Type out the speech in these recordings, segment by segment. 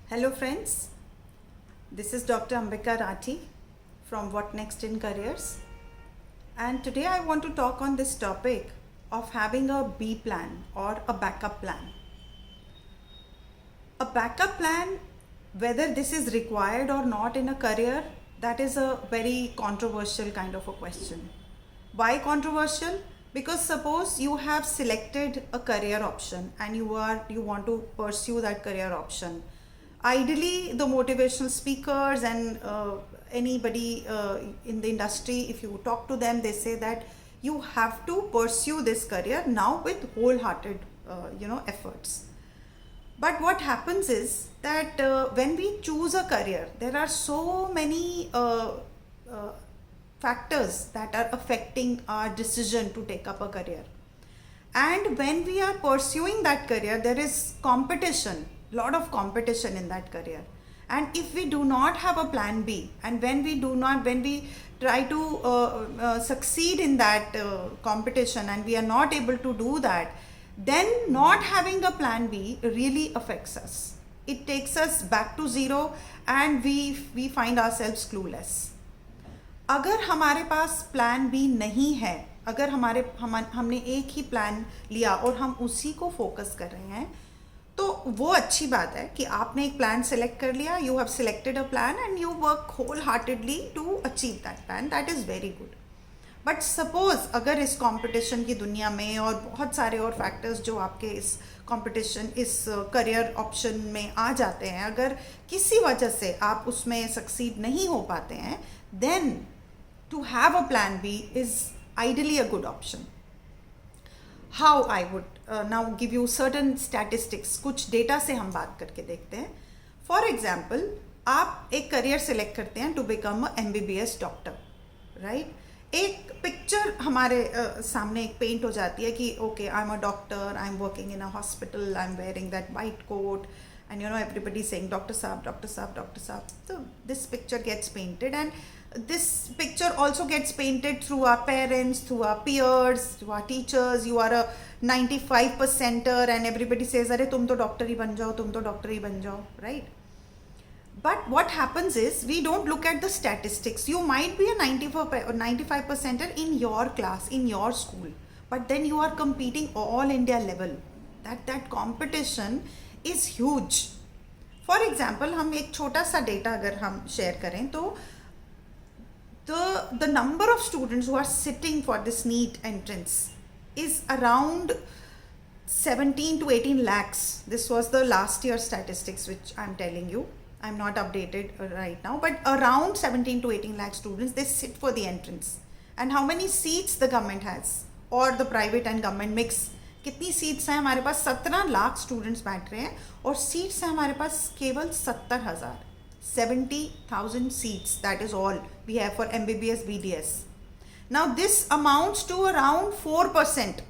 Hello friends, this is Dr. Ambika Rathi from What Next in Careers, and today I want to talk on this topic of having a B plan or a backup plan. A backup plan, whether this is required or not in a career, that is a very controversial kind of a question. Why controversial? Because suppose you have selected a career option and you want to pursue that career option. Ideally, the motivational speakers and anybody in the industry, if you talk to them, they say that you have to pursue this career now with wholehearted efforts. But what happens is that when we choose a career, there are so many uh, factors that are affecting our decision to take up a career. And when we are pursuing that career, there is competition, lot of competition in that career. And if we do not have a plan B, and when we try to succeed in that competition and we are not able to do that, then not having a plan B really affects us. It takes us back to zero and we find ourselves clueless. अगर हमारे पास plan B नहीं है, अगर हमने एक ही plan लिया और हम उसी को फोकस कर रहे हैं, तो वो अच्छी बात है कि आपने एक प्लान सेलेक्ट कर लिया. You have selected a plan and you work wholeheartedly to achieve that plan. That is very good. But suppose अगर इस कंपटीशन की दुनिया में और बहुत सारे और फैक्टर्स जो आपके इस कंपटीशन इस करियर ऑप्शन में आ जाते हैं, अगर किसी वजह से आप उसमें सक्सीड नहीं हो पाते हैं, then to have a plan B is ideally a good option. How I would now give you certain statistics. कुछ डेटा से हम बात करके देखते हैं. For example, आप एक करियर सेलेक्ट करते हैं to become a MBBS doctor, right? एक पिक्चर हमारे सामने एक पेंट हो जाती है कि okay, I am a doctor, I am working in a hospital, I am wearing that white coat, and everybody saying doctor saab, doctor saab, doctor saab. So this picture gets painted, and this picture also gets painted through our parents, through our peers, through our teachers. You are a 95%er and everybody says अरे तुम तो doctor ही बन जाओ, तुम तो doctor ही बन जाओ, right? But what happens is we don't look at the statistics. You might be a 95%er in your class, in your school, but then you are competing all India level. That competition is huge. For example, हम एक छोटा सा data अगर हम share करें तो the number of students who are sitting for this NEET entrance is around 17 to 18 lakhs. This was the last year statistics which I'm telling you. I'm not updated right now, but around 17 to 18 lakh students, they sit for the entrance. And how many seats the government has, or the private and government mix? कितनी seats हैं हमारे पास? 17 lakh students बैठ रहे हैं और seats हैं हमारे पास केवल 70,000. 70,000 seats, that is all we have for MBBS BDS. Now this amounts to around 4%.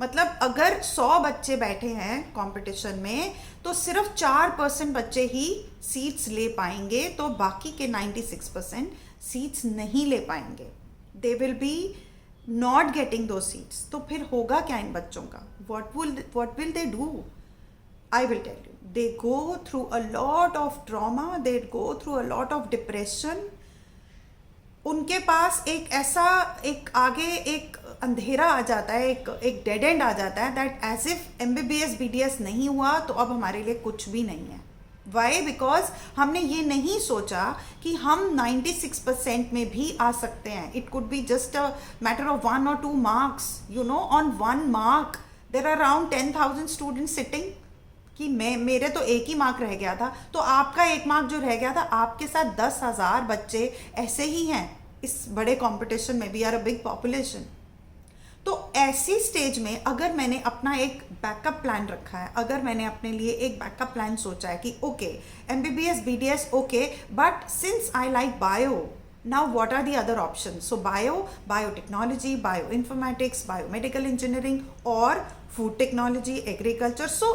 मतलब अगर 100 बच्चे बैठे हैं कंपटीशन में तो सिर्फ 4% बच्चे ही सीट्स ले पाएंगे, तो बाकी के 96% सीट्स नहीं ले पाएंगे. They will be not getting दो सीट्स. तो फिर होगा क्या इन बच्चों का? what will they do? I will tell you, they go through a lot of trauma, they go through a lot of depression. उनके पास एक ऐसा एक आगे एक अंधेरा आ जाता है, एक डेड एंड आ जाता है, that as if MBBS BDS नहीं हुआ तो अब हमारे लिए कुछ भी नहीं है. वाई? बिकॉज हमने ये नहीं सोचा कि हम 96% में भी आ सकते हैं. It could be just a matter of 1 or 2 marks. On 1 mark there are around 10,000 students sitting. कि मेरे तो एक ही मार्क रह गया था, तो आपका एक मार्क जो रह गया था, आपके साथ 10,000 बच्चे ऐसे ही हैं इस बड़े कंपटीशन में. We are a big population. तो ऐसी स्टेज में अगर मैंने अपना एक बैकअप प्लान रखा है, अगर मैंने अपने लिए एक बैकअप प्लान सोचा है कि okay, MBBS BDS okay, but since I like bio, now what are the other options? So biotechnology, bioinformatics, biomedical engineering, or food technology, agriculture. So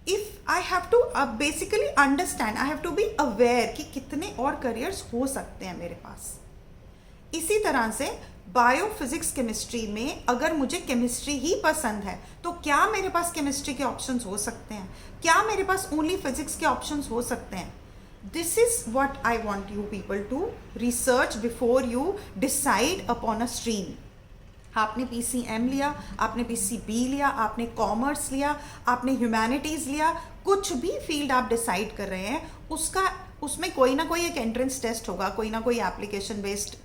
if I have to basically understand, I have to be aware कि कितने और careers हो सकते हैं मेरे पास. इसी तरह से बायो फिजिक्स केमिस्ट्री में अगर मुझे केमिस्ट्री ही पसंद है तो क्या मेरे पास केमिस्ट्री के ऑप्शंस हो सकते हैं? क्या मेरे पास ओनली फिजिक्स के ऑप्शंस हो सकते हैं? This is what I want you people to research before you decide upon a stream. आपने PCM लिया, आपने PCB लिया, आपने कॉमर्स लिया, आपने ह्यूमैनिटीज़ लिया, कुछ भी फील्ड आप डिसाइड कर रहे हैं उसमें कोई ना कोई एक एंट्रेंस टेस्ट होगा, कोई ना कोई एप्लीकेशन बेस्ड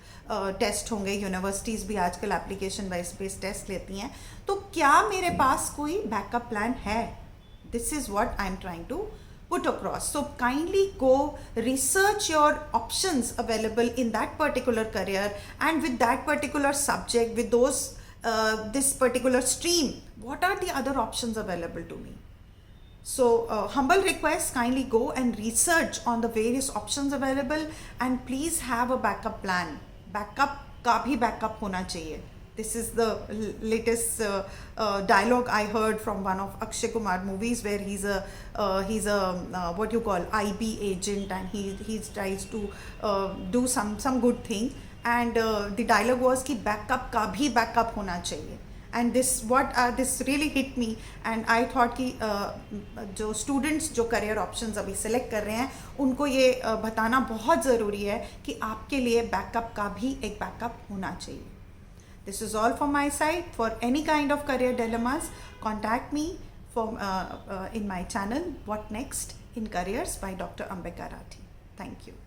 टेस्ट होंगे. यूनिवर्सिटीज़ भी आजकल एप्लीकेशन बेस्ड टेस्ट लेती हैं. तो क्या मेरे पास कोई बैकअप प्लान है? This is what I am trying to put across. So kindly go research your options available in that particular career and with that particular subject, with those this particular stream, what are the other options available to me? So humble request, kindly go and research on the various options available and please have a backup plan. Backup का भी backup होना चाहिए. This is the latest dialogue I heard from one of Akshay Kumar movies where he's a what you call IB agent and he tries to do some good thing and the dialogue was कि backup का भी backup होना चाहिए. And this really hit me and I thought कि जो students जो career options अभी select कर रहे हैं उनको ये बताना बहुत ज़रूरी है कि आपके लिए backup का भी एक backup होना चाहिए. This is all from my side. For any kind of career dilemmas, contact me in my channel What Next in Careers by Dr. Ambika Rathi. Thank you.